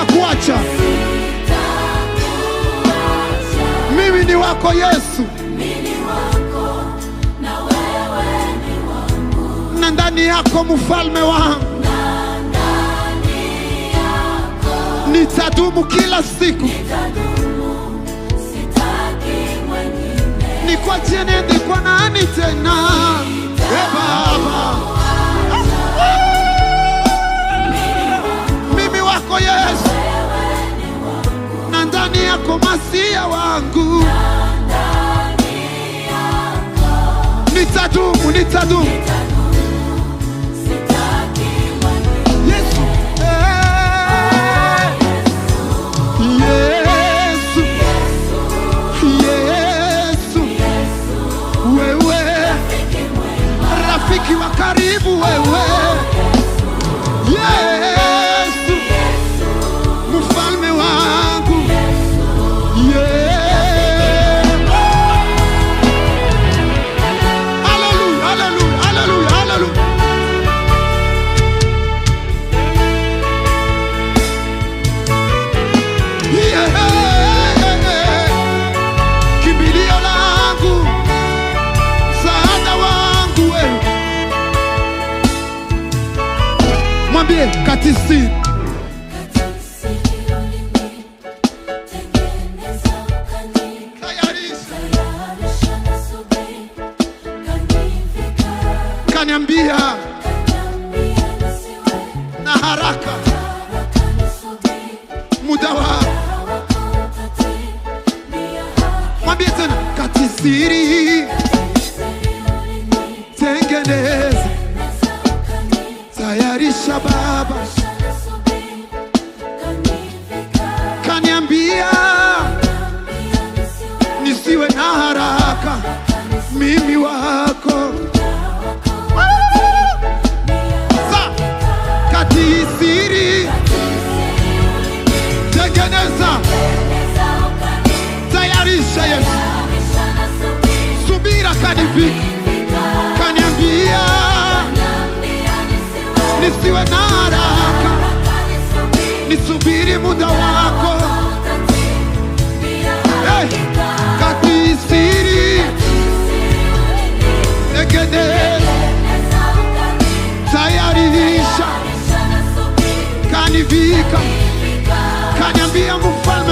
sitakuacha. Mimi ni wako Yesu, na ndani yako mfalme wangu, nitadumu kila siku. Nikuachie niende kwa nani tena? Baba, mimi wako Yesu, na ndani yako Masia wangu, nitadumu, nitadumu. Rafiki wa karibu wewe, Yesu, mfalme wangu, haleluya, haleluya, haleluya, haleluya. Kimbilio langu, msaada wangu wewe. Mwambie katisi, kaniambia na haraka muda wako. Mwambie tena katisiri, tengeneza, tayarisha Baba, kaniambia nisiwe na haraka, mimi wako. Katisiri, tengeneza, tayarisha Yesu, subira kanifika, kaniambia nisiwe na haraka, nisubiri muda wako. Hey, katisiri, tengeneza, tayarisha, kanifika, kaniambia mfalme